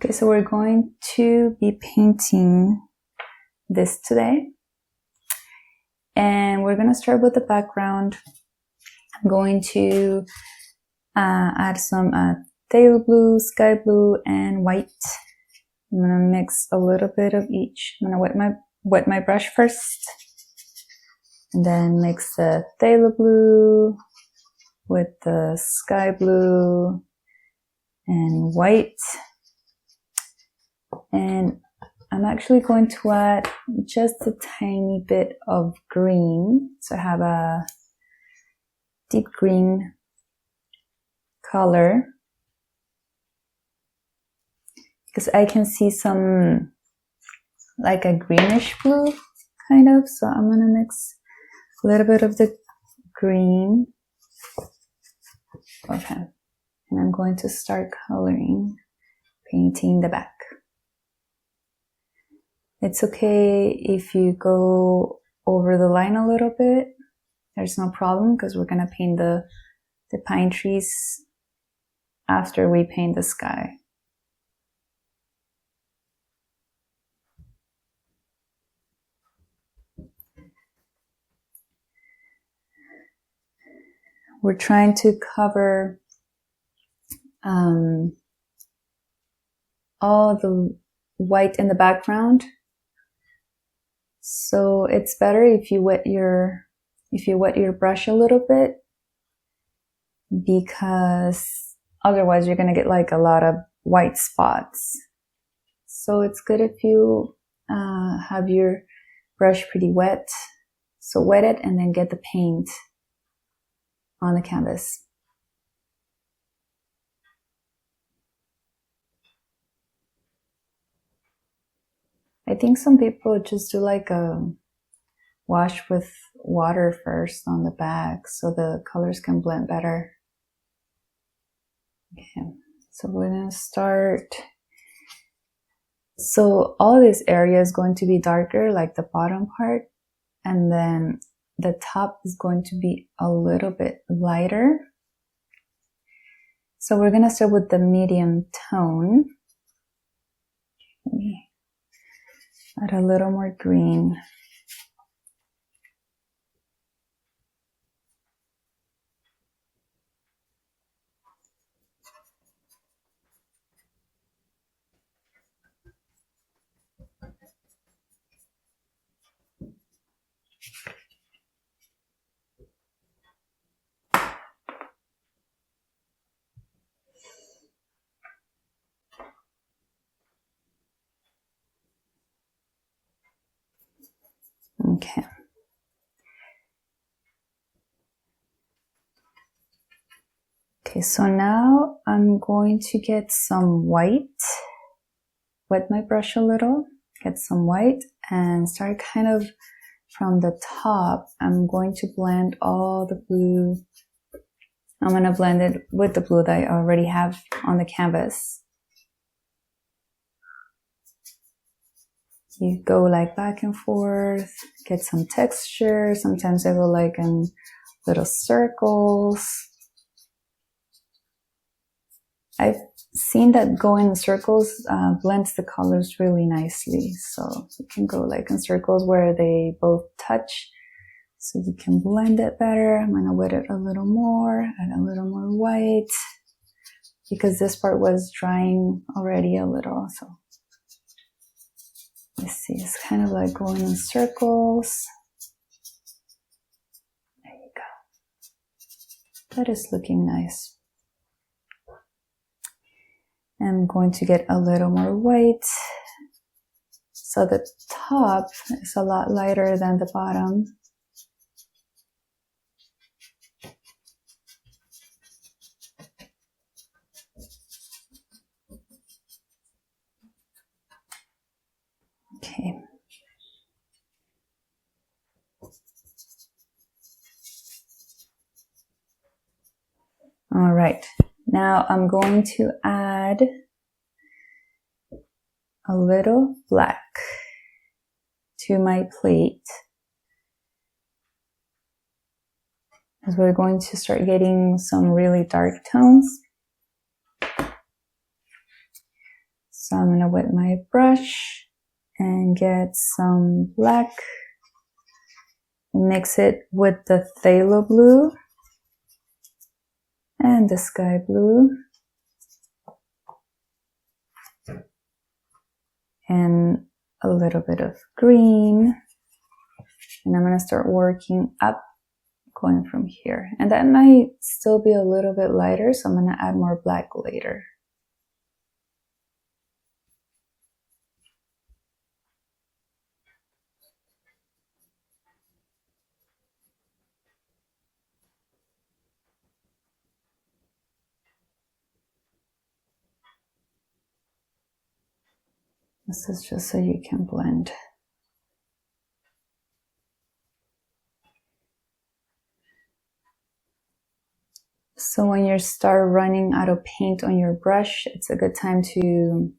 Okay, so we're going to be painting this today. And we're going to start with the background. I'm going to add some phthalo blue, sky blue, and white. I'm going to mix a little bit of each. I'm going to wet my brush first. And then mix the phthalo blue with the sky blue and white. And I'm actually going to add just a tiny bit of green. So I have a deep green color because I can see some like a greenish blue kind of. So I'm going to mix a little bit of the green. Okay. And I'm going to start coloring, painting the back. It's okay if you go over the line a little bit. There's no problem because we're going to paint the pine trees after we paint the sky. We're trying to cover all the white in the background. So it's better if you wet your brush a little bit, because otherwise you're going to get like a lot of white spots. So it's good if you have your brush pretty wet. So wet it and then get the paint on the canvas. I think some people just do like a wash with water first on the back so the colors can blend better. Okay, so we're gonna start. So all this area is going to be darker, like the bottom part, and then the top is going to be a little bit lighter. So we're gonna start with the medium tone. Let me add a little more green. Okay. Okay, so now I'm going to get some white, wet my brush a little, get some white, and start kind of from the top. I'm going to blend all the blue. I'm going to blend it with the blue that I already have on the canvas. You go like back and forth, get some texture. Sometimes I go like in little circles. I've seen that going in circles blends the colors really nicely. So you can go like in circles where they both touch so you can blend it better. I'm going to wet it a little more, add a little more white because this part was drying already a little. So let's see, it's kind of like going in circles. There you go. That is looking nice. I'm going to get a little more white. So the top is a lot lighter than the bottom. Okay. All right. Now I'm going to add a little black to my plate, as we're going to start getting some really dark tones. So I'm gonna wet my brush and get some black, mix it with the phthalo blue and the sky blue, and a little bit of green. And I'm gonna start working up, going from here. And that might still be a little bit lighter, so I'm gonna add more black later. This is just so you can blend. So when you start running out of paint on your brush, it's a good time to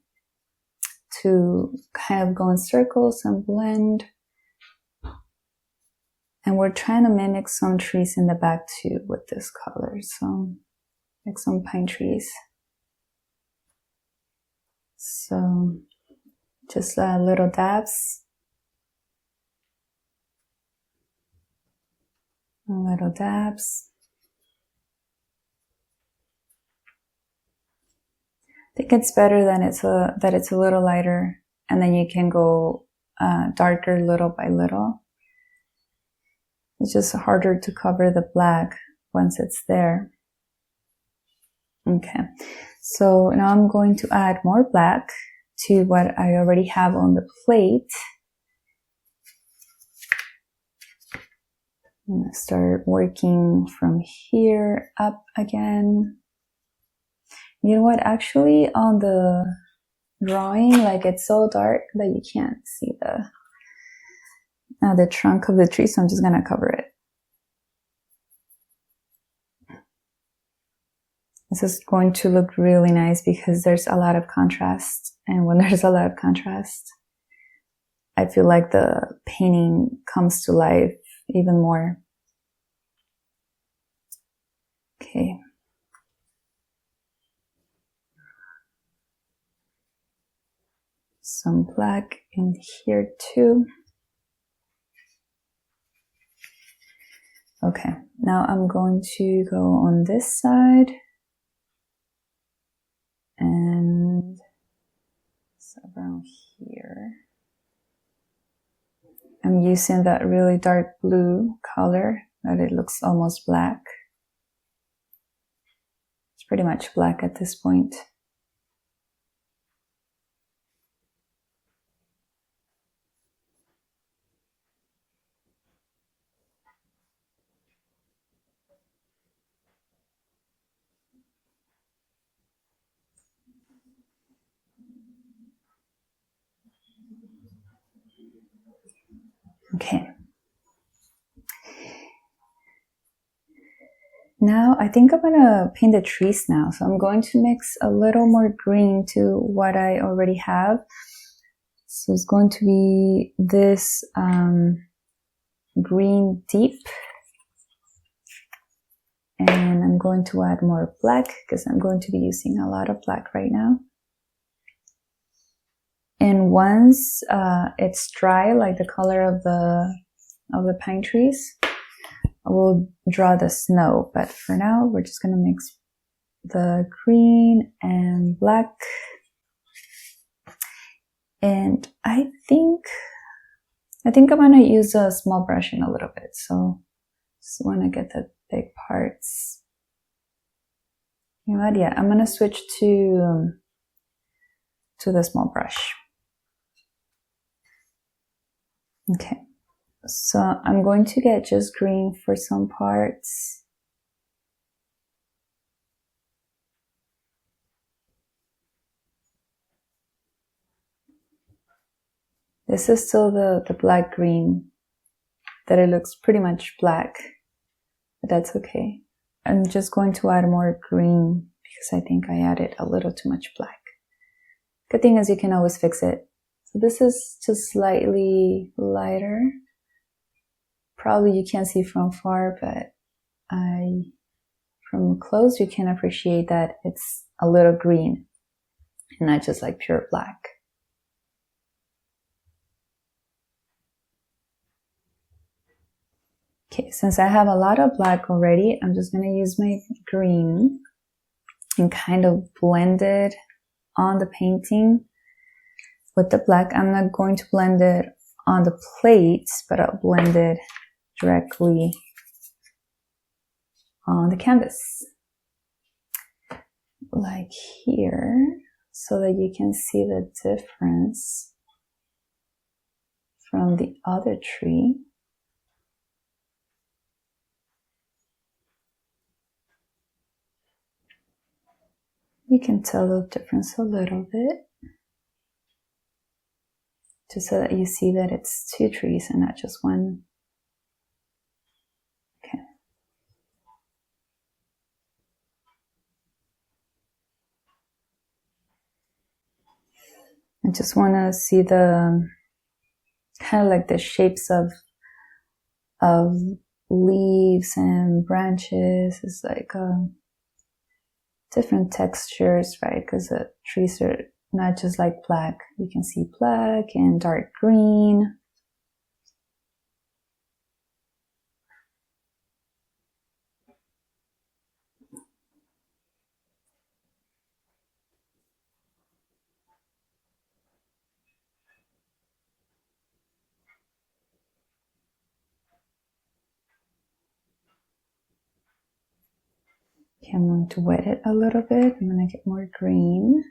kind of go in circles and blend. And we're trying to mimic some trees in the back too with this color. So like some pine trees. So just little dabs. Little dabs. I think it's better that it's a little lighter, and then you can go darker little by little. It's just harder to cover the black once it's there. Okay, so now I'm going to add more black to what I already have on the plate. I'm going to start working from here up again. You know what, actually on the drawing, like it's so dark that you can't see the trunk of the tree, so I'm just going to cover it. This is going to look really nice because there's a lot of contrast, and when there's a lot of contrast, I feel like the painting comes to life even more. Okay. Some black in here too. Okay, now I'm going to go on this side and it's around here. I'm using that really dark blue color that it looks almost black. It's pretty much black at this point. Okay. Now I think I'm gonna paint the trees now. So I'm going to mix a little more green to what I already have. So it's going to be this green deep. And I'm going to add more black because I'm going to be using a lot of black right now. And once it's dry, like the color of the pine trees, I will draw the snow. But for now, we're just going to mix the green and black. And I think I'm going to use a small brush in a little bit. So just want to get the big parts. You know what? Yeah, I'm going to switch to the small brush. Okay, so I'm going to get just green for some parts. This is still the black green, that it looks pretty much black, but that's okay. I'm just going to add more green because I think I added a little too much black. Good thing is you can always fix it. So this is just slightly lighter. Probably you can't see from far, but from close you can appreciate that it's a little green. and not just like pure black. Okay, since I have a lot of black already, I'm just going to use my green and kind of blend it on the painting with the black. I'm not going to blend it on the plates, but I'll blend it directly on the canvas, like here, so that you can see the difference from the other tree. You can tell the difference a little bit, just so that you see that it's two trees and not just one. Okay. I just want to see the kind of like the shapes of leaves and branches. It's like different textures, right? Because the trees are not just like black. You can see black and dark green. Okay, I'm going to wet it a little bit. I'm going to get more green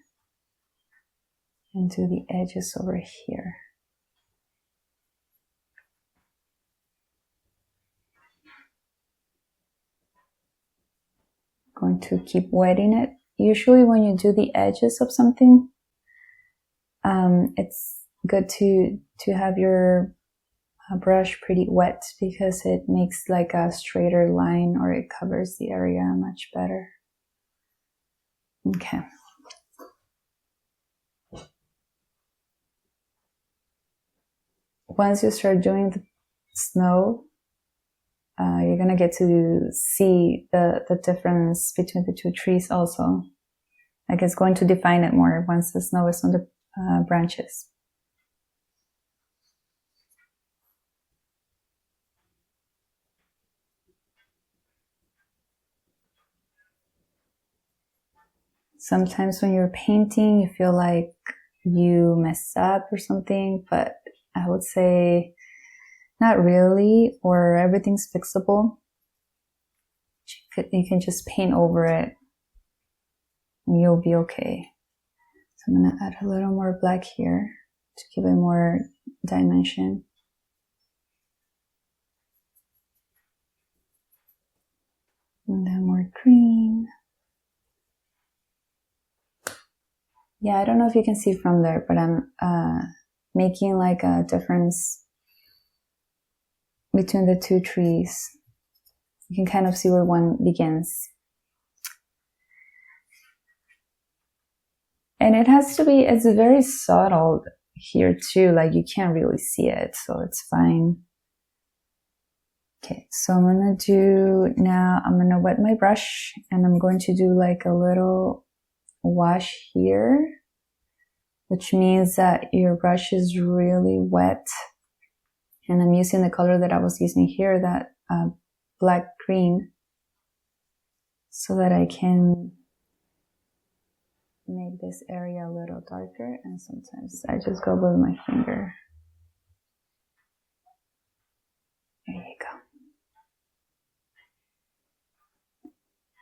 and do the edges over here. Going to keep wetting it. Usually when you do the edges of something, it's good to have your brush pretty wet, because it makes like a straighter line, or it covers the area much better. Okay. Once you start doing the snow, you're gonna get to see the difference between the two trees also. Like, it's going to define it more once the snow is on the branches. Sometimes when you're painting, you feel like you messed up or something, but I would say not really, or everything's fixable. You can just paint over it and you'll be okay. So I'm going to add a little more black here to give it more dimension. And then more green. Yeah, I don't know if you can see from there, but I'm making like a difference between the two trees. You can kind of see where one begins. And it has to be, it's very subtle here too, like you can't really see it, so it's fine. Okay, so I'm gonna do now, I'm gonna wet my brush and I'm going to do like a little wash here, which means that your brush is really wet. And I'm using the color that I was using here, that black green, so that I can make this area a little darker. And sometimes I just go with my finger. There you go.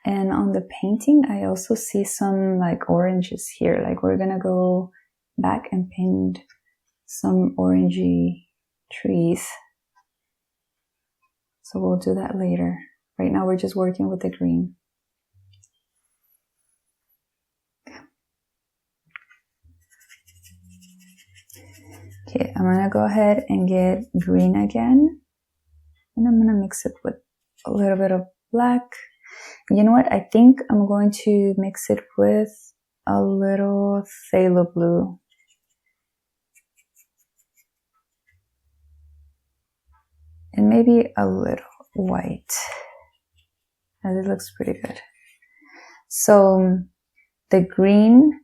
And on the painting, I also see some like oranges here. Like, we're gonna go back and paint some orangey trees. So we'll do that later. Right now we're just working with the green. Okay, I'm gonna go ahead and get green again. And I'm gonna mix it with a little bit of black. You know what? I think I'm going to mix it with a little phthalo blue. And maybe a little white. And it looks pretty good. So the green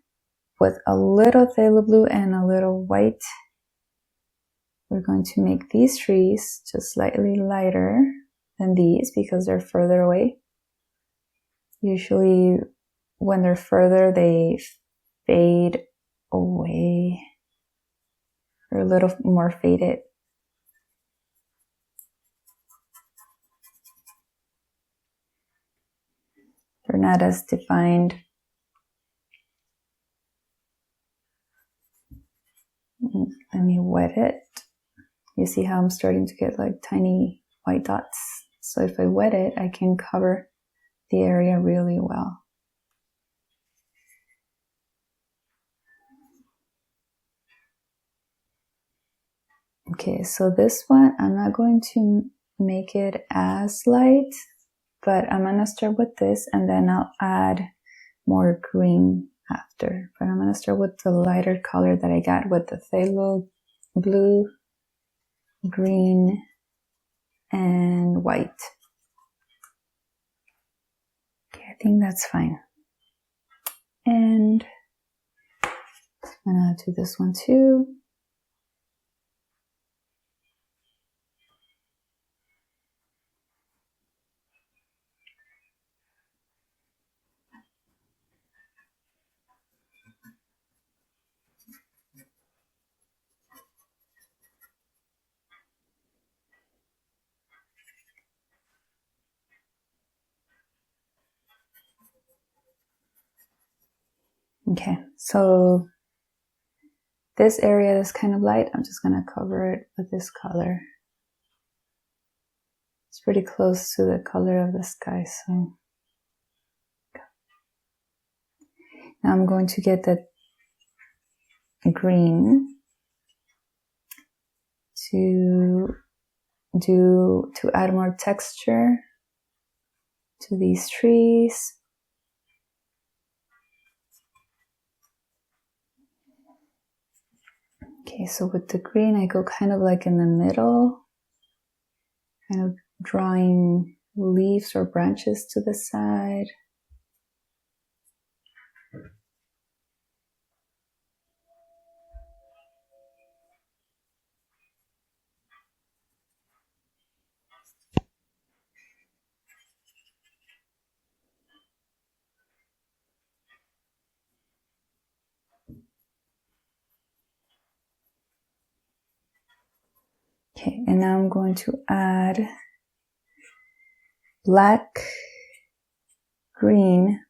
with a little phthalo blue and a little white, we're going to make these trees just slightly lighter than these because they're further away. Usually when they're further, they fade away. They're a little more faded. They're not as defined. Let me wet it. You see how I'm starting to get like tiny white dots. So if I wet it, I can cover the area really well. Okay, so this one, I'm not going to make it as light, but I'm gonna start with this and then I'll add more green after. But I'm gonna start with the lighter color that I got with the phthalo blue, green, and white. Okay, I think that's fine. And I'm gonna do this one too. Okay, so this area is kind of light. I'm just gonna cover it with this color. It's pretty close to the color of the sky, so. Now I'm going to get the green to add more texture to these trees. Okay, so with the green, I go kind of like in the middle, kind of drawing leaves or branches to the side. Okay, and now I'm going to add black, green,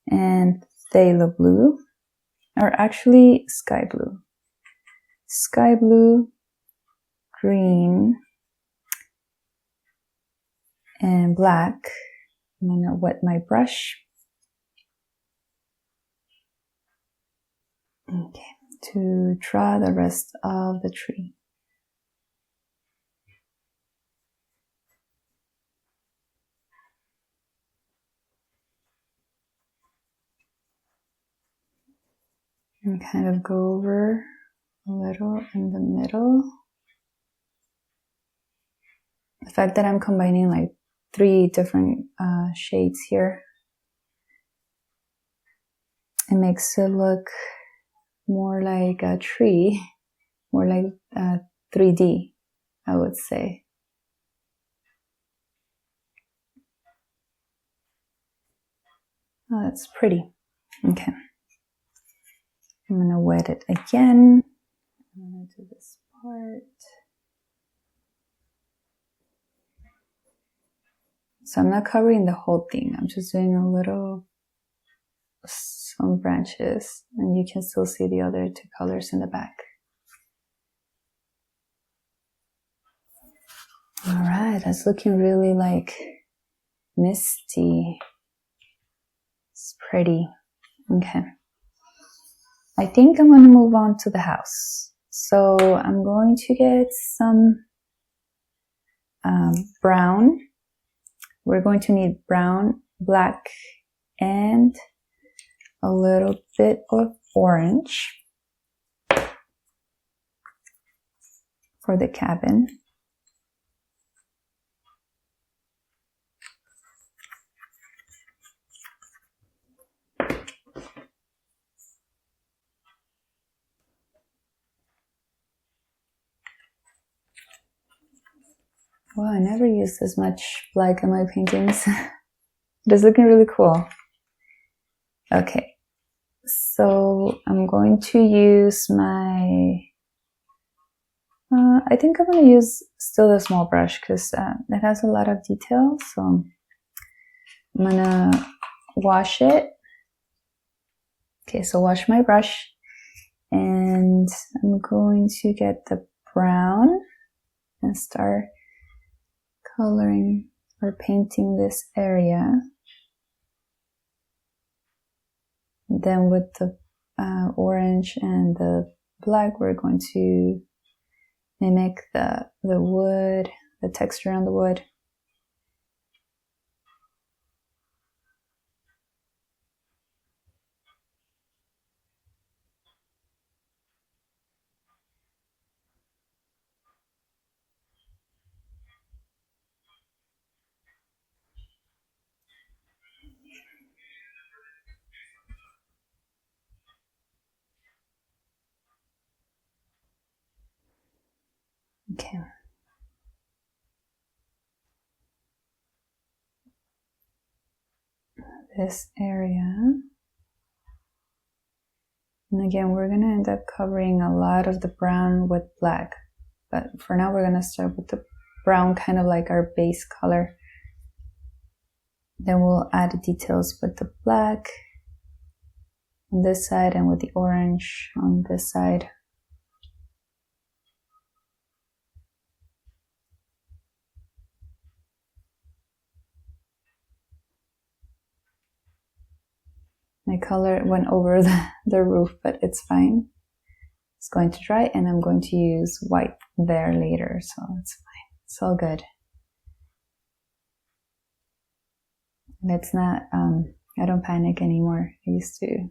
and phthalo blue, or actually sky blue. Sky blue, green, and black. I'm gonna wet my brush. Okay, to draw the rest of the tree. And kind of go over a little in the middle. The fact that I'm combining like 3 different shades here, it makes it look more like a tree, more like 3D, I would say. Oh, that's pretty. Okay. I'm gonna wet it again. I'm gonna do this part. So I'm not covering the whole thing. I'm just doing a little, some branches, and you can still see the other 2 colors in the back. All right, that's looking really like misty. It's pretty. Okay. I think I'm going to move on to the house. So I'm going to get some brown. We're going to need brown, black, and a little bit of orange for the cabin. Wow, I never use this much black in my paintings. It is looking really cool. Okay, so I'm going to use my, I think I'm going to use still the small brush because it has a lot of detail. So I'm going to wash it. Okay, so wash my brush and I'm going to get the brown and start coloring or painting this area. Then with the orange and the black, we're going to mimic the wood, the texture on the wood. Okay. This area. And again, we're going to end up covering a lot of the brown with black. But for now, we're going to start with the brown, kind of like our base color. Then we'll add the details with the black on this side and with the orange on this side. My color went over the roof, but it's fine. It's going to dry and I'm going to use white there later, so it's fine. It's all good. And it's not, I don't panic anymore. I used to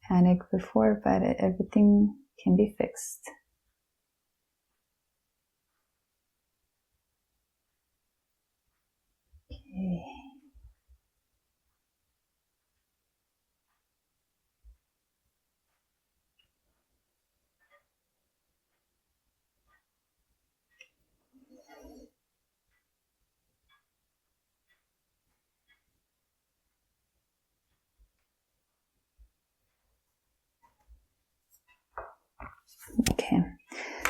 panic before, but everything can be fixed. Okay. Okay,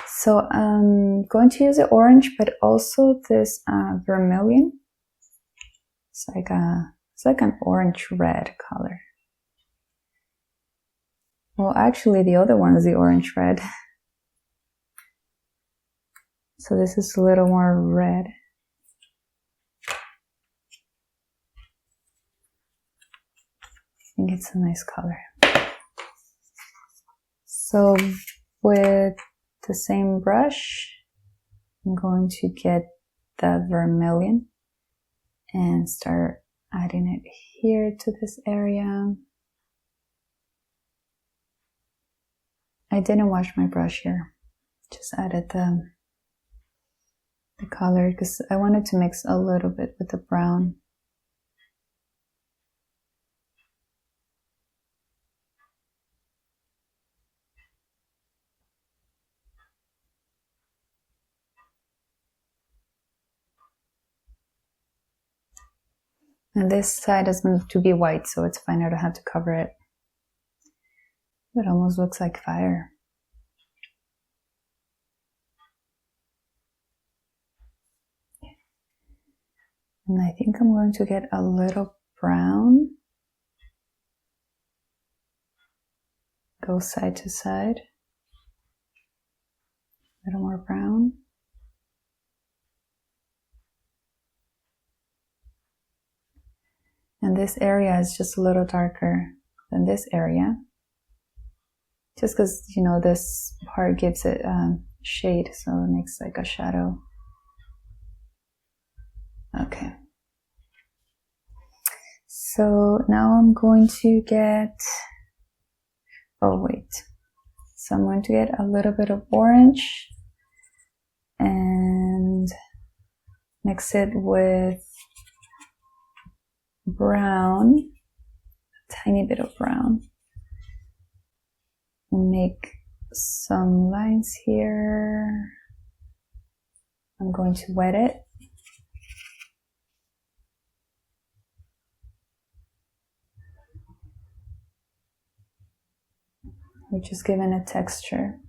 so I'm going to use the orange, but also this vermilion. It's like an orange red color. Well, actually, the other one is the orange red. So this is a little more red. I think it's a nice color. So with the same brush, I'm going to get the vermilion and start adding it here to this area. I didn't wash my brush here, just added the color because I wanted to mix a little bit with the brown. And this side is going to be white, so it's fine. I don't have to cover it. It almost looks like fire. And I think I'm going to get a little brown. Go side to side. A little more brown. And this area is just a little darker than this area. Just because, you know, this part gives it shade, so it makes like a shadow. Okay. So now I'm going to get, oh wait. So I'm going to get a little bit of orange and mix it with brown, a tiny bit of brown. Make some lines here. I'm going to wet it. We're just giving a texture.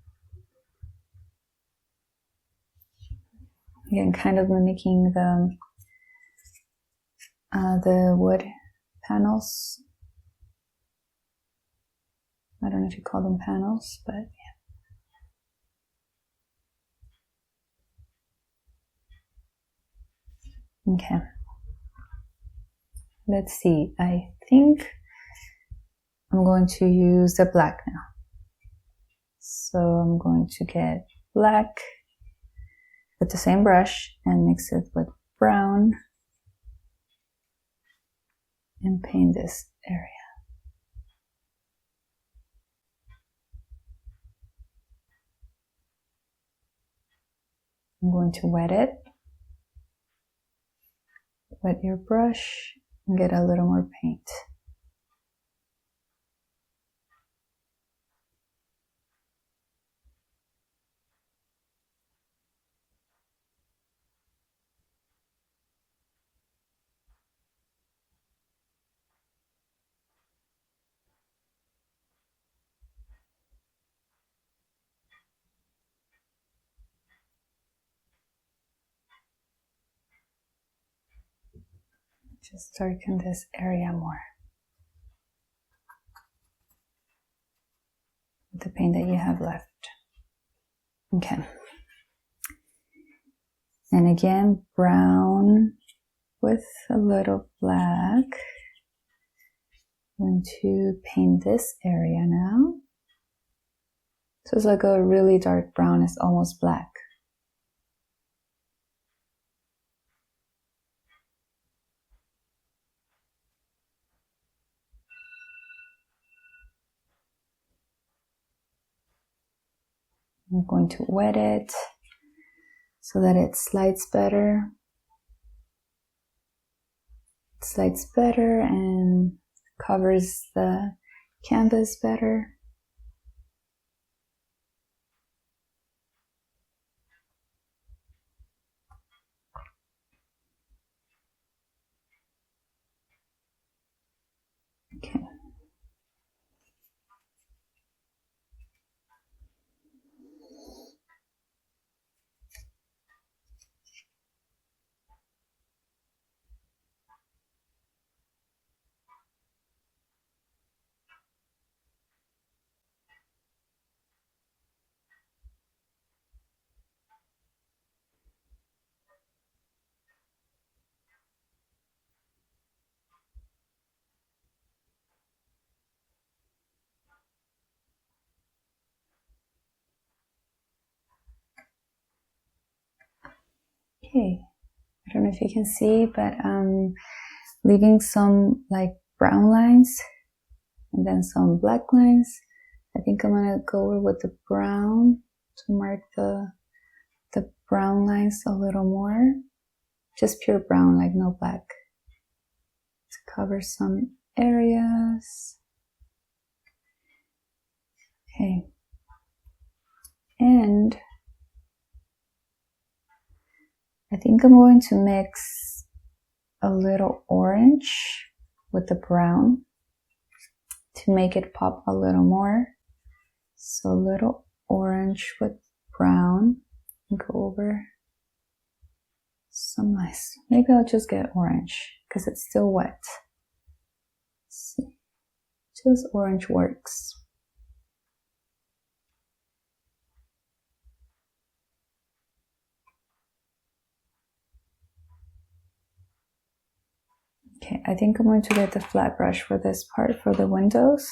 Again, kind of mimicking the wood panels. I don't know if you call them panels, but yeah. Okay. Let's see. I think I'm going to use the black now. So I'm going to get black with the same brush and mix it with brown and paint this area. I'm going to wet it. Wet your brush and get a little more paint. Just darken this area more with the paint that you have left. Okay. And again, brown with a little black. I'm going to paint this area now. So it's like a really dark brown, it's almost black. I'm going to wet it so that it slides better. It slides better and covers the canvas better. Okay. Okay, I don't know if you can see, but I'm leaving some like brown lines and then some black lines. I think I'm gonna go with the brown to mark the brown lines a little more. Just pure brown, like no black. To cover some areas. Okay. And I think I'm going to mix a little orange with the brown to make it pop a little more. So a little orange with brown and go over some nice. Maybe I'll just get orange because it's still wet. Let's see. Just orange works. Okay, I think I'm going to get the flat brush for this part, for the windows.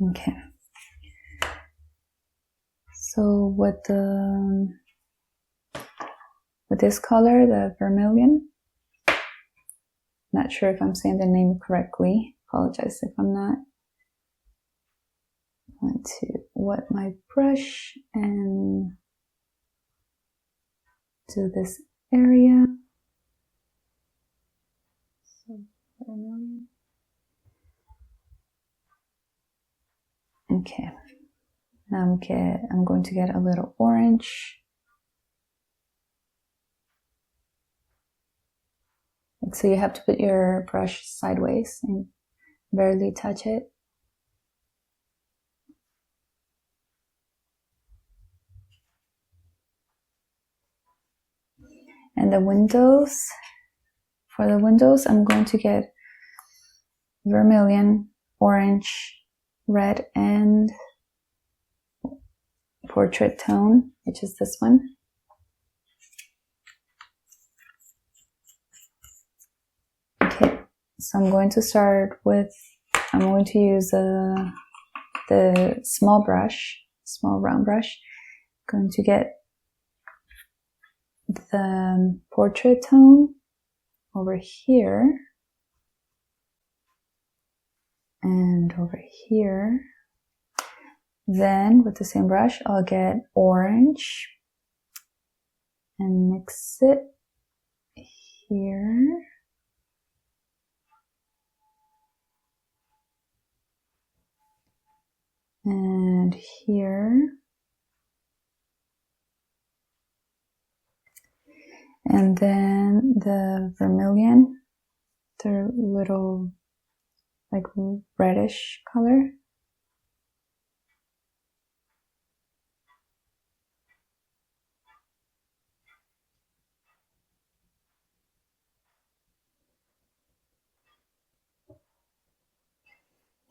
Okay. So with this color, the vermilion, not sure if I'm saying the name correctly. Apologize if I'm not. I'm going to wet my brush and do this area. So vermilion. Okay. Now I'm going to get a little orange. So you have to put your brush sideways and barely touch it. And the windows, for the windows, I'm going to get vermilion, orange, red, and portrait tone, which is this one. Okay, so I'm going to start with, I'm going to use the small brush, small round brush. I'm going to get the portrait tone over here and over here. Then with the same brush, I'll get orange and mix it here. And here. And then the vermilion, the little like reddish color.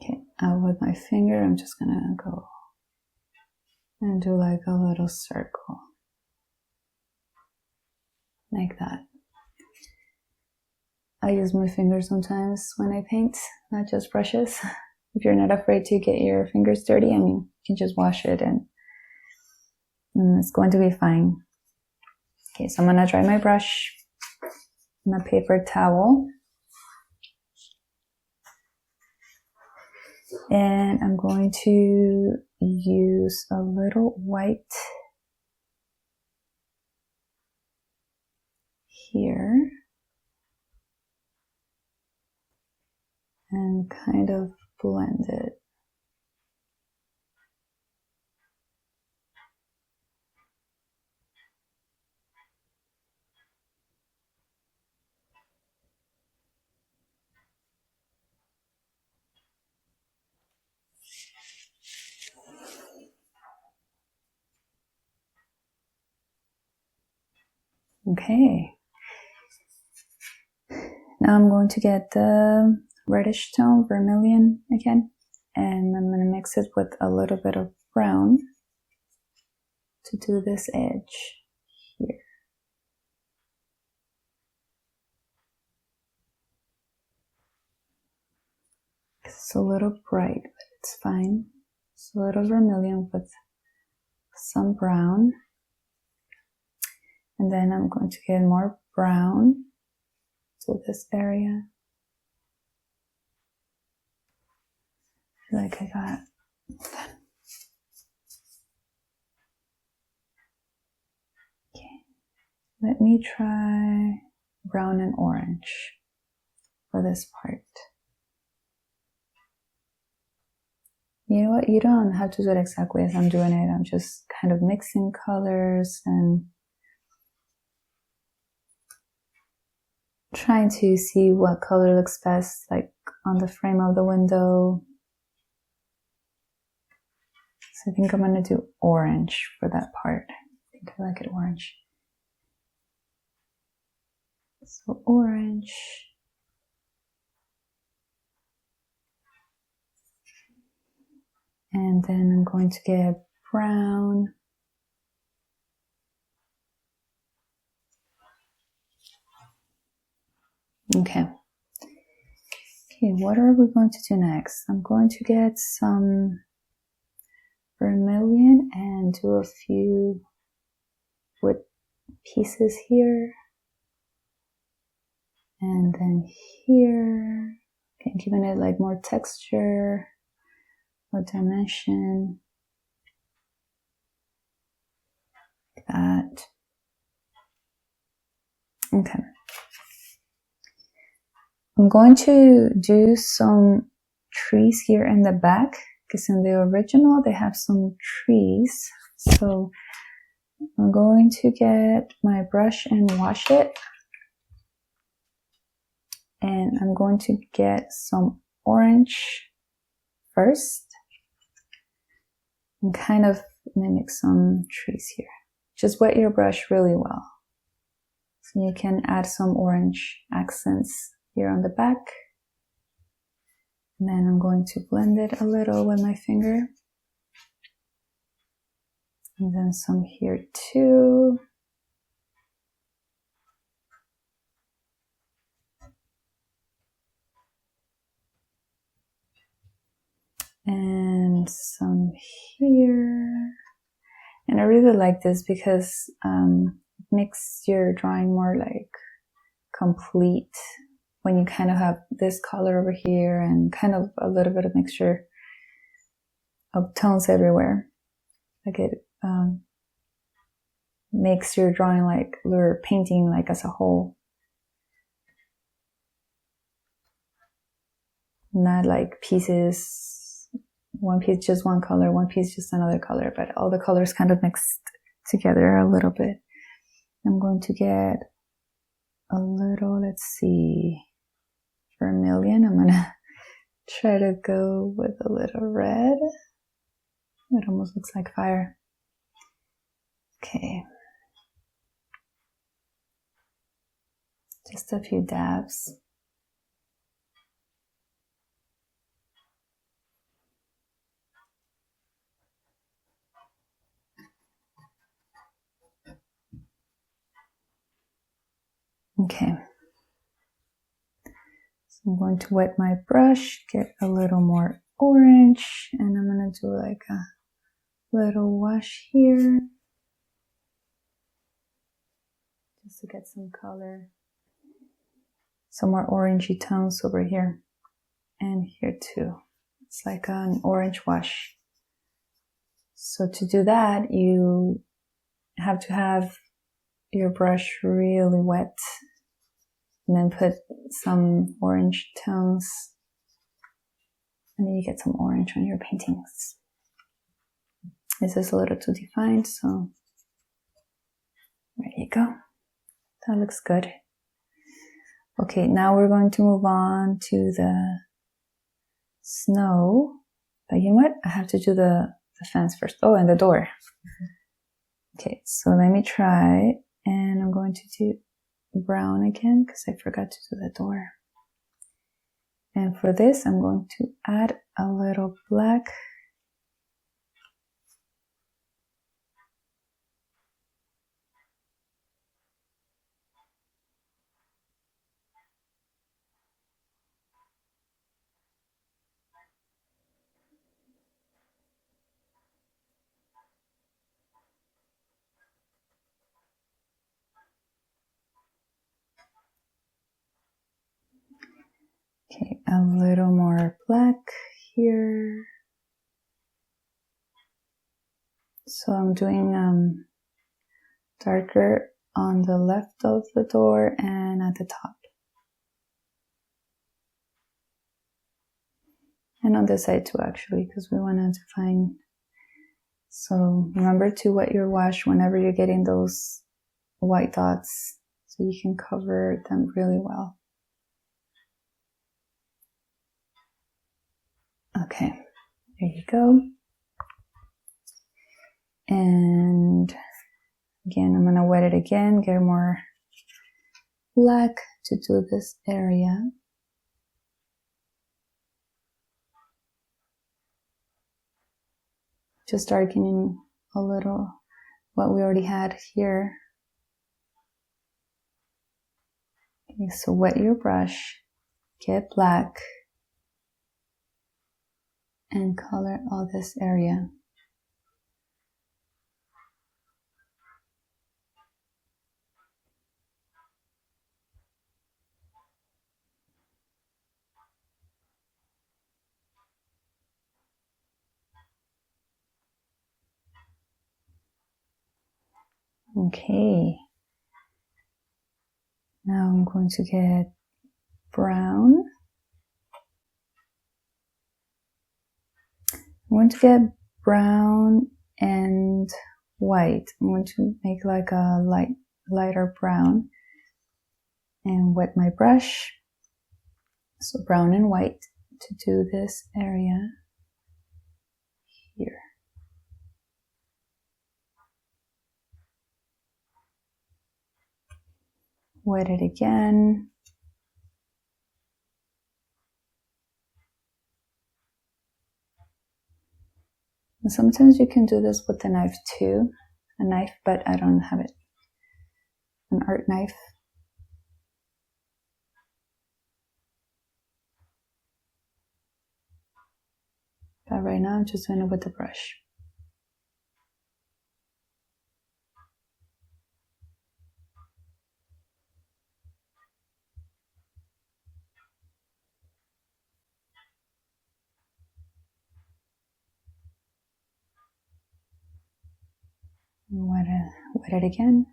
Okay, with my finger, I'm just gonna go and do like a little circle. Like that. I use my fingers sometimes when I paint, not just brushes. If you're not afraid to get your fingers dirty, I mean, you can just wash it and it's going to be fine. Okay, so I'm gonna dry my brush on a paper towel. And I'm going to use a little white here and kind of blend it. Okay. Now I'm going to get the reddish tone, vermilion again, and I'm going to mix it with a little bit of brown to do this edge here. It's a little bright, but it's fine. It's a little vermilion with some brown. And then I'm going to get more brown to this area. I feel like I got that. Okay. Let me try brown and orange for this part. You know what? You don't have to do it exactly as I'm doing it. I'm just kind of mixing colors and trying to see what color looks best, like on the frame of the window. So I think I'm going to do orange for that part. I think I like it orange. So orange. And then I'm going to get brown. Okay. Okay, what are we going to do next? I'm going to get some vermilion and do a few wood pieces here. And then here. Okay, giving it like more texture, more dimension. Like that. Okay. I'm going to do some trees here in the back because in the original they have some trees. So I'm going to get my brush and wash it. And I'm going to get some orange first and kind of mimic some trees here. Just wet your brush really well. So you can add some orange accents here on the back. And then I'm going to blend it a little with my finger. And then some here too. And some here. And I really like this because it makes your drawing more like complete when you kind of have this color over here and kind of a little bit of mixture of tones everywhere. Like it makes your drawing like your painting like as a whole. Not like pieces, one piece just one color, one piece just another color, but all the colors kind of mixed together a little bit. I'm going to get a little, let's see, vermilion. I'm gonna try to go with a little red. It almost looks like fire. Okay. Just a few dabs. Okay. So I'm going to wet my brush, get a little more orange, and I'm going to do like a little wash here. Just to get some color. Some more orangey tones over here. And here too. It's like an orange wash. So to do that, you have to have your brush really wet. And then put some orange tones. And then you get some orange on your paintings. This is a little too defined, so there you go. That looks good. Okay, now we're going to move on to the snow. But you know what? I have to do the fence first. Oh, and the door. Okay, so let me try. And I'm going to do brown again because I forgot to do the door. And for this, I'm going to add a little black. Okay, a little more black here. So I'm doing darker on the left of the door and at the top. And on this side too, actually, because we want to define. So remember to wet your wash whenever you're getting those white dots so you can cover them really well. Okay, there you go. And again, I'm going to wet it again, get more black to do this area. Just darkening a little what we already had here. Okay, so wet your brush, get black, and color all this area. Okay. Now I'm going to get brown. I'm going to get brown and white. I'm going to make like a lighter brown and wet my brush. So brown and white to do this area here. Wet it again. And sometimes you can do this with a knife too. A knife, but I don't have it. An art knife. But right now I'm just doing it with the brush. Wet it again.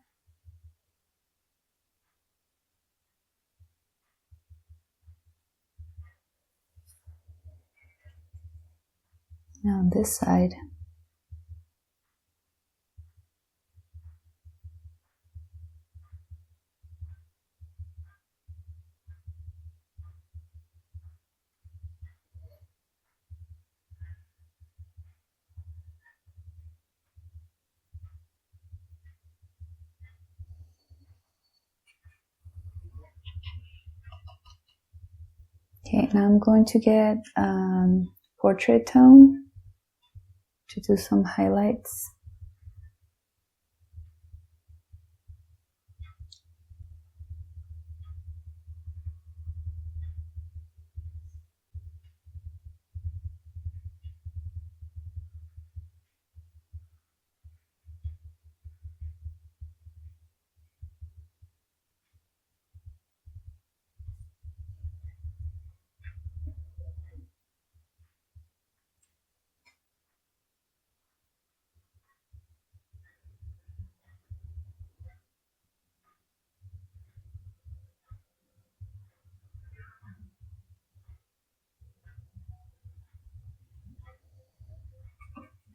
Now on this side. Okay, now I'm going to get portrait tone to do some highlights.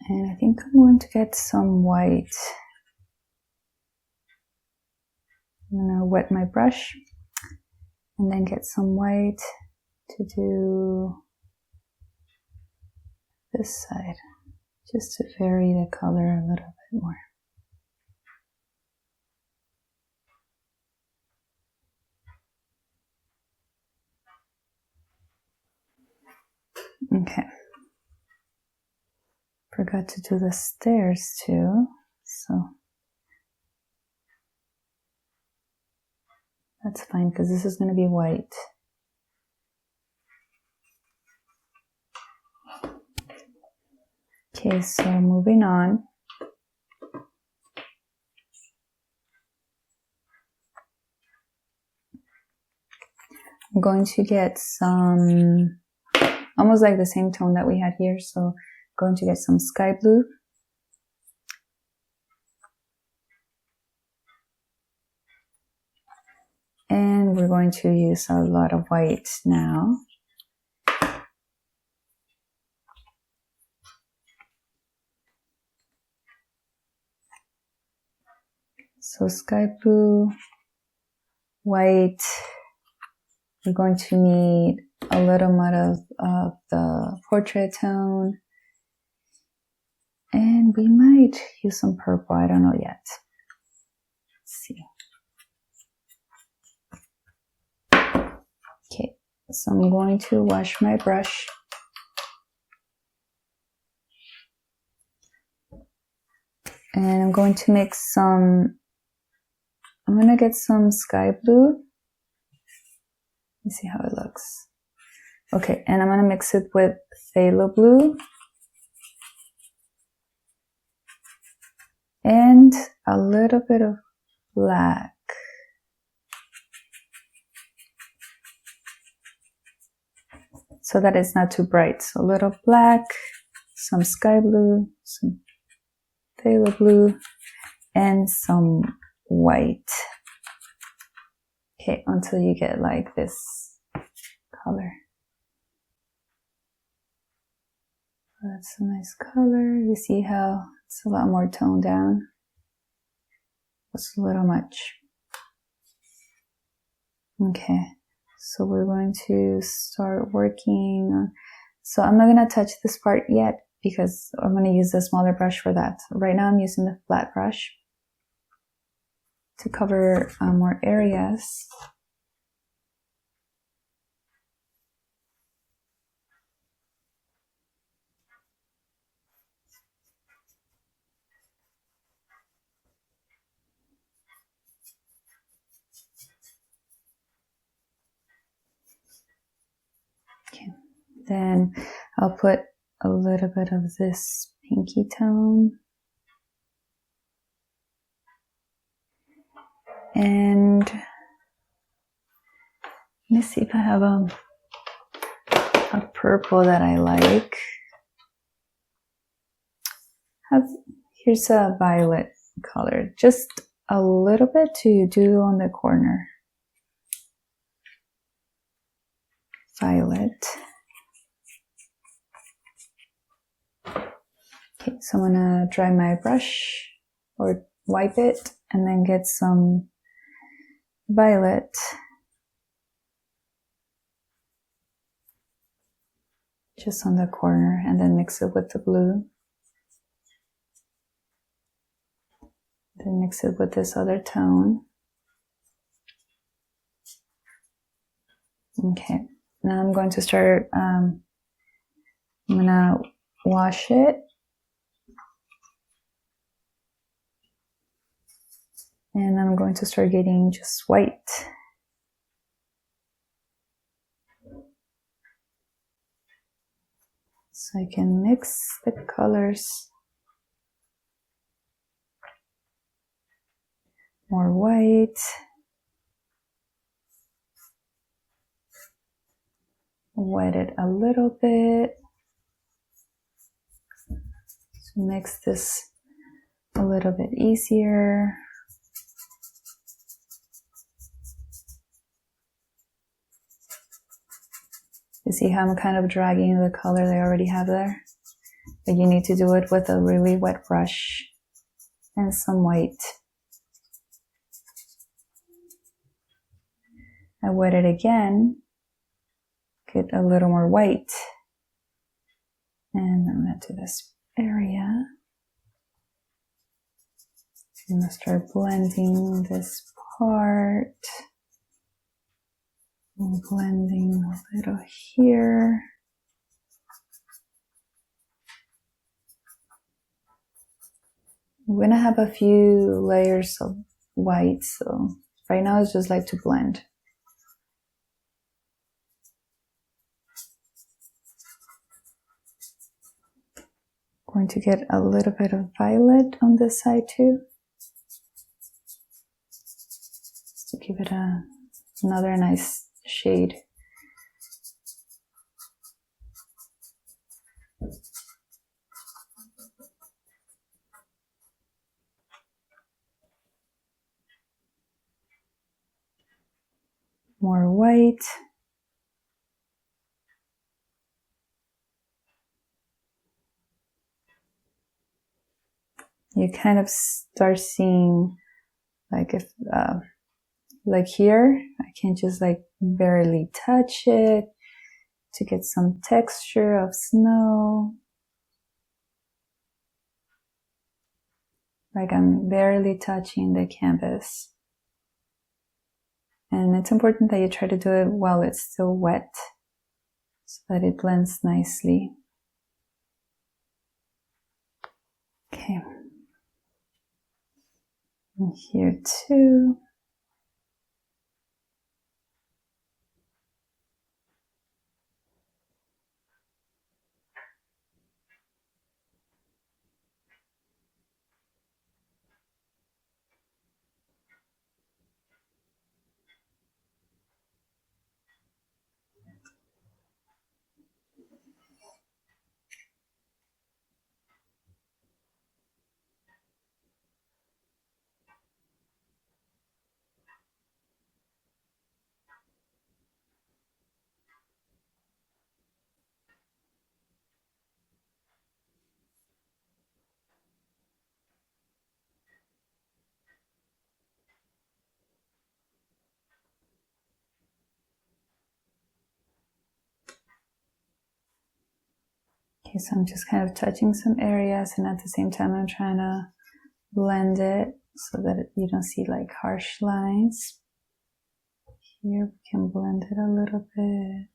And I think I'm going to get some white. I'm gonna wet my brush and then get some white to do this side, just to vary the color a little bit more. Okay. Forgot to do the stairs too, so that's fine because this is going to be white. Okay, so moving on. I'm going to get some, almost like the same tone that we had here, so I'm going to get some sky blue. And we're going to use a lot of white now. So sky blue, white. We're going to need a little bit of the portrait tone. And we might use some purple, I don't know yet. Let's see. Okay, so I'm going to wash my brush. And I'm going to mix some, I'm going to get some sky blue. Let me see how it looks. Okay, and I'm going to mix it with phthalo blue. And a little bit of black. So that it's not too bright. So a little black, some sky blue, some phthalo blue, and some white. Okay, until you get like this color. That's a nice color. You see how it's a lot more toned down. It's a little much. Okay, so we're going to start working. So I'm not going to touch this part yet because I'm going to use the smaller brush for that. Right now I'm using the flat brush to cover more areas. Okay, then I'll put a little bit of this pinky tone. And let me see if I have a purple that I like. Here's a violet color, just a little bit to do on the corner. Violet. Okay, so I'm gonna dry my brush or wipe it and then get some violet. Just on the corner and then mix it with the blue. Then mix it with this other tone. Okay, now I'm going to start, I'm gonna wash it. And I'm going to start getting just white. So I can mix the colors. More white. Wet it a little bit. So mix this a little bit easier. You see how I'm kind of dragging the color they already have there? But you need to do it with a really wet brush and some white. I wet it again. Get a little more white. And I'm going to do this area. I'm going to start blending this part. And blending a little here. I'm going to have a few layers of white, so right now it's just like to blend. Going to get a little bit of violet on this side too. Just to give it another nice shade. More white. You kind of start seeing, like if, like here, I can just like barely touch it to get some texture of snow. Like I'm barely touching the canvas. And it's important that you try to do it while it's still wet so that it blends nicely. Okay. And here too. Okay, so I'm just kind of touching some areas, and at the same time I'm trying to blend it so that you don't see like harsh lines. Here we can blend it a little bit.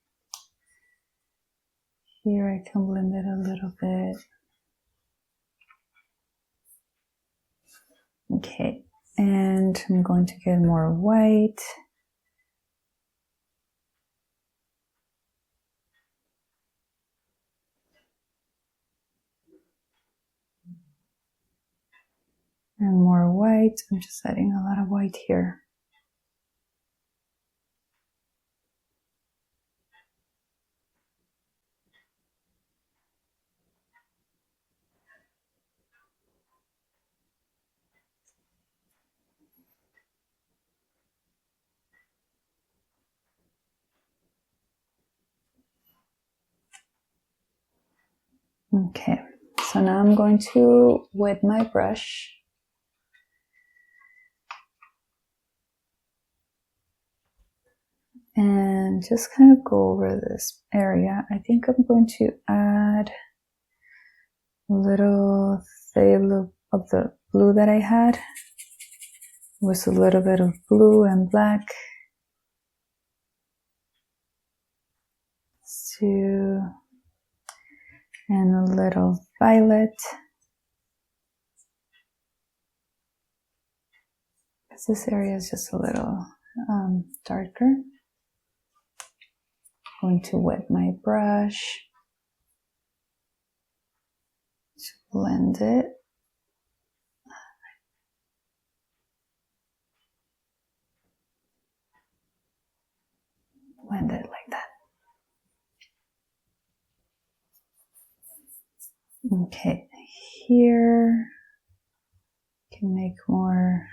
Here I can blend it a little bit. Okay, and I'm going to get more white. And more white. I'm just adding a lot of white here. Okay, so now I'm going to wet my brush. And just kind of go over this area. I think I'm going to add a little tail of the blue that I had with a little bit of blue and black and a little violet. Because this area is just a little darker. I'm going to wet my brush to blend it. Blend it like that. Okay, here you can make more.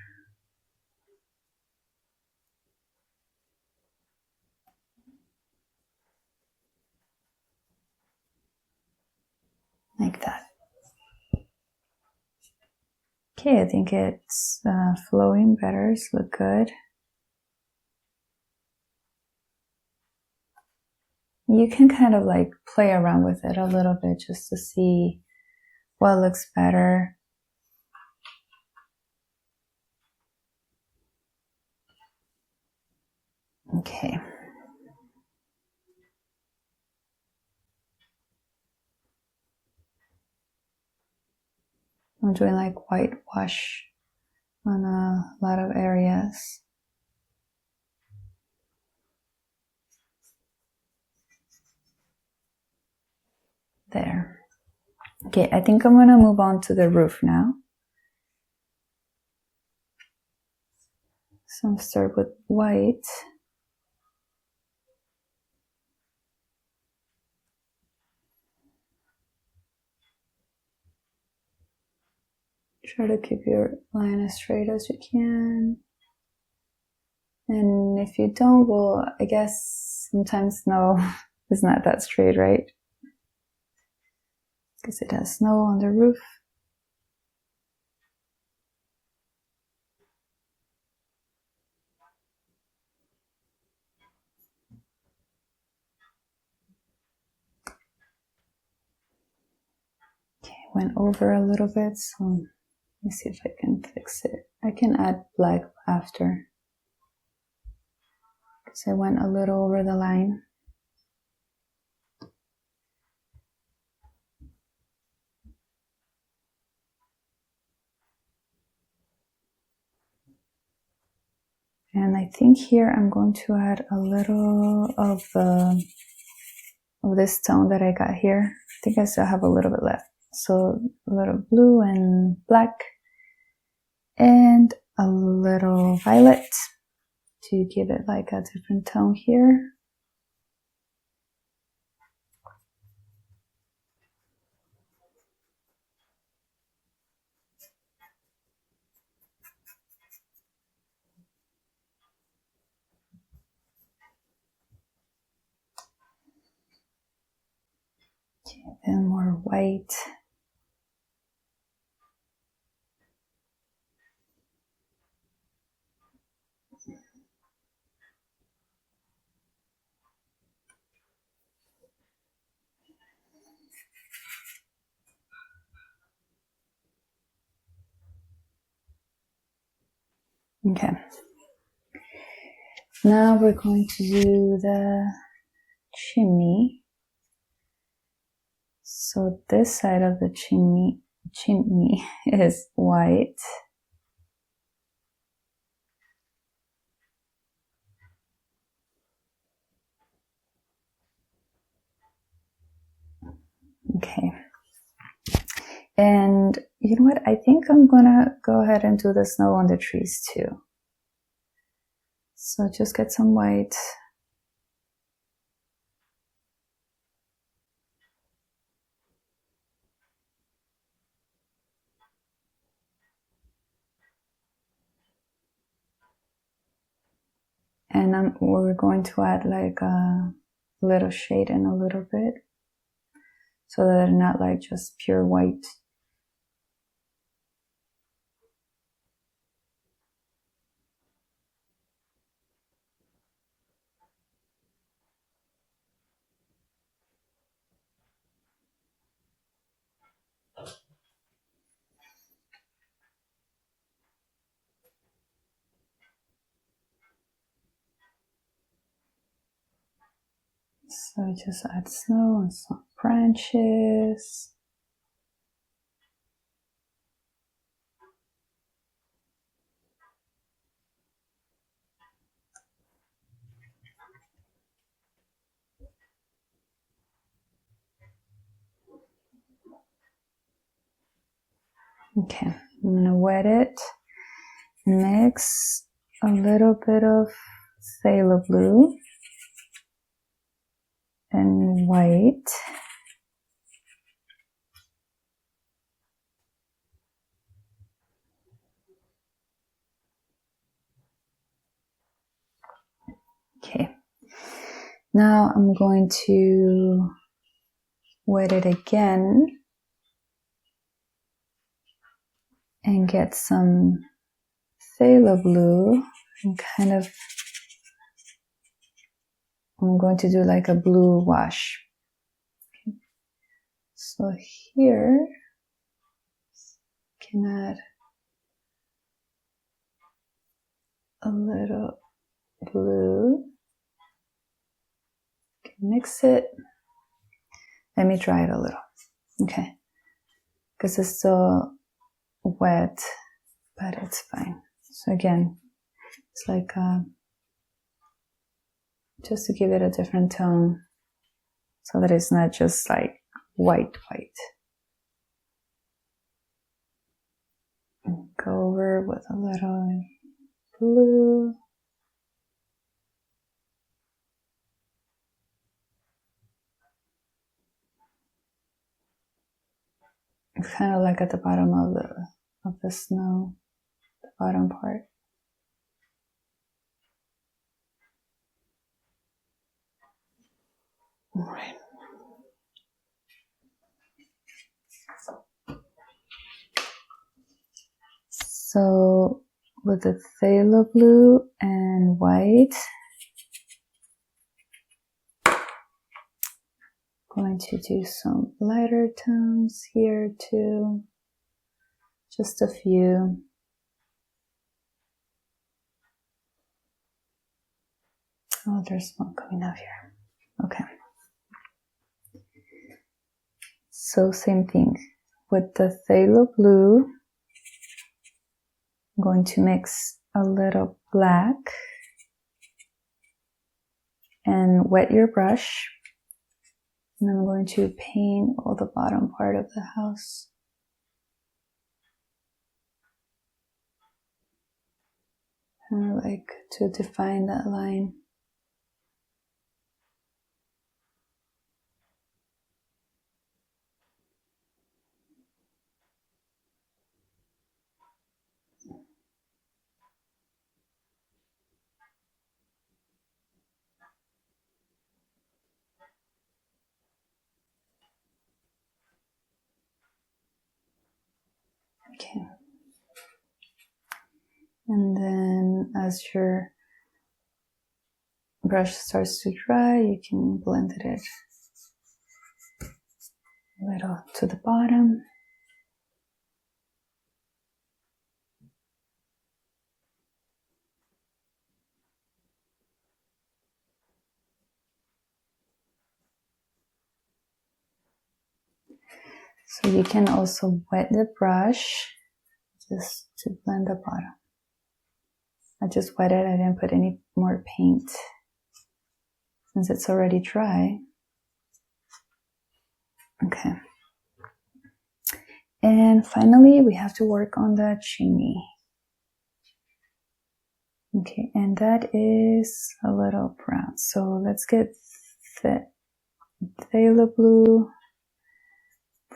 Like that. Okay, I think it's flowing better. It's look good. You can kind of like play around with it a little bit just to see what looks better. Okay. I'm doing like whitewash on a lot of areas. There. Okay, I think I'm gonna move on to the roof now. So I'm start with white. Try to keep your line as straight as you can. And if you don't, well, I guess sometimes snow is not that straight, right? Because it has snow on the roof. Okay, went over a little bit, so let me see if I can fix it. I can add black after. Because I went a little over the line. And I think here I'm going to add a little of this tone that I got here. I think I still have a little bit left. So a little blue and black and a little violet to give it like a different tone here. Okay, then more white. Okay. Now we're going to do the chimney. So this side of the chimney is white. Okay. And you know what? I think I'm gonna go ahead and do the snow on the trees too. So just get some white. And we're going to add like a little shade in a little bit, so that they're not like just pure white. So just add snow and some branches. Okay, I'm gonna wet it. Mix a little bit of phthalo blue and white. Okay, now I'm going to wet it again and get some phthalo blue and I'm going to do like a blue wash. Okay. So here, can add a little blue. Mix it. Let me try it a little. Okay. Because it's still wet, but it's fine. So again, it's like just to give it a different tone so that it's not just like white. And go over with a little blue. It's kind of like at the bottom of the snow, the bottom part. All right. So with the phthalo blue and white, going to do some lighter tones here too. Just a few. Oh, there's smoke coming out here. Okay. So same thing. With the phthalo blue, I'm going to mix a little black and wet your brush. And I'm going to paint all the bottom part of the house. Kind of like to define that line. Okay. And then as your brush starts to dry, you can blend it a little to the bottom. So you can also wet the brush just to blend the bottom. I just wet it, I didn't put any more paint since it's already dry. Okay. And finally, we have to work on the chimney. Okay, and that is a little brown. So let's get the phthalo blue,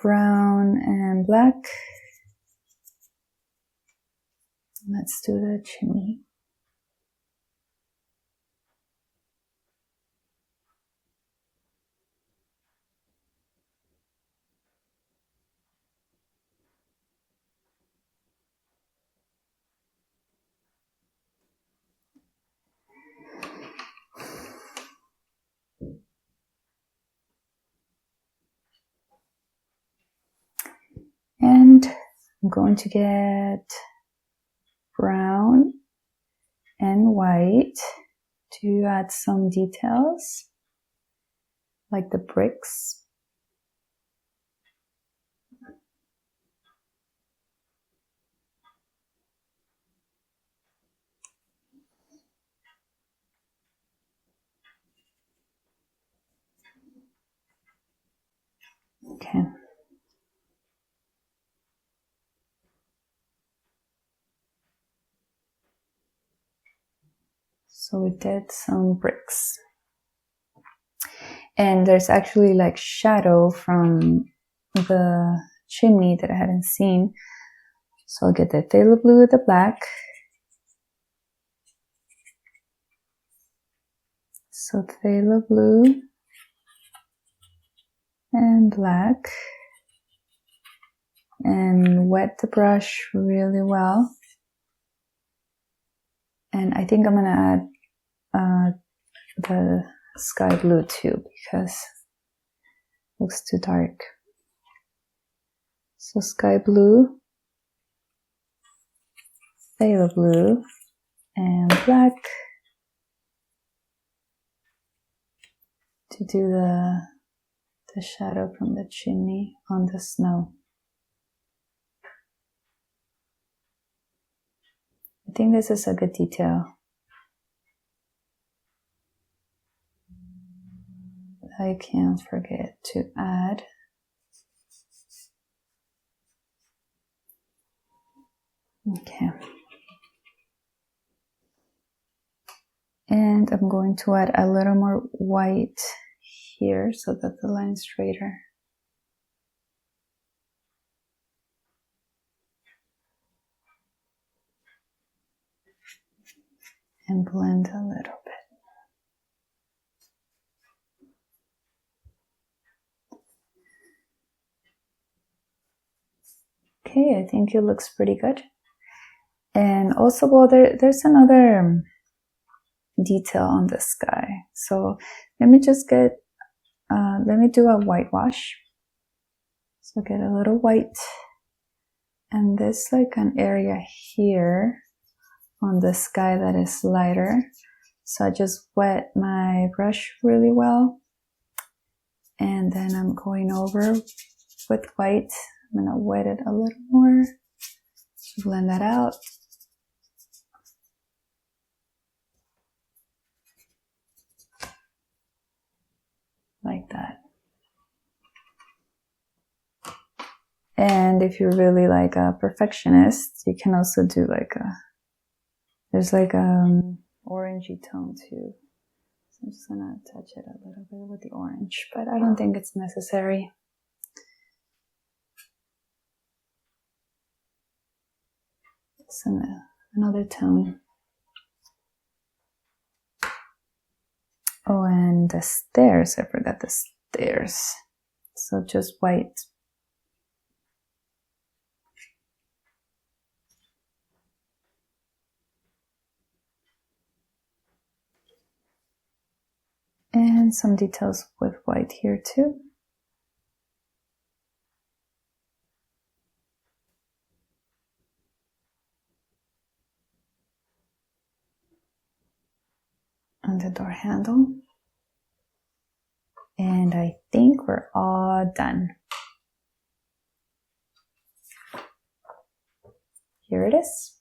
brown, and black. Let's do the chimney. And I'm going to get brown and white to add some details, like the bricks. Okay. So we did some bricks. And there's actually like shadow from the chimney that I hadn't seen. So I'll get the phthalo blue with the black. So phthalo blue and black. And wet the brush really well. And I think I'm gonna add the sky blue too, because it looks too dark. So sky blue, phthalo blue, and black to do the shadow from the chimney on the snow. I think this is a good detail. I can't forget to add okay. And I'm going to add a little more white here so that the line's straighter. And blend a little bit. Okay, I think it looks pretty good. And also, well, there's another detail on the sky. So let me just get, let me do a whitewash. So get a little white. And there's like an area here on the sky that is lighter. So I just wet my brush really well. And then I'm going over with white. I'm gonna wet it a little more. Blend that out. Like that. And if you're really like a perfectionist, you can also do like there's like orangey tone too. So I'm just gonna touch it a little bit with the orange, but I don't think it's necessary. It's another tone. Oh, and the stairs, I forgot the stairs. So just white. And some details with white here too. On the door handle. And I think we're all done. Here it is.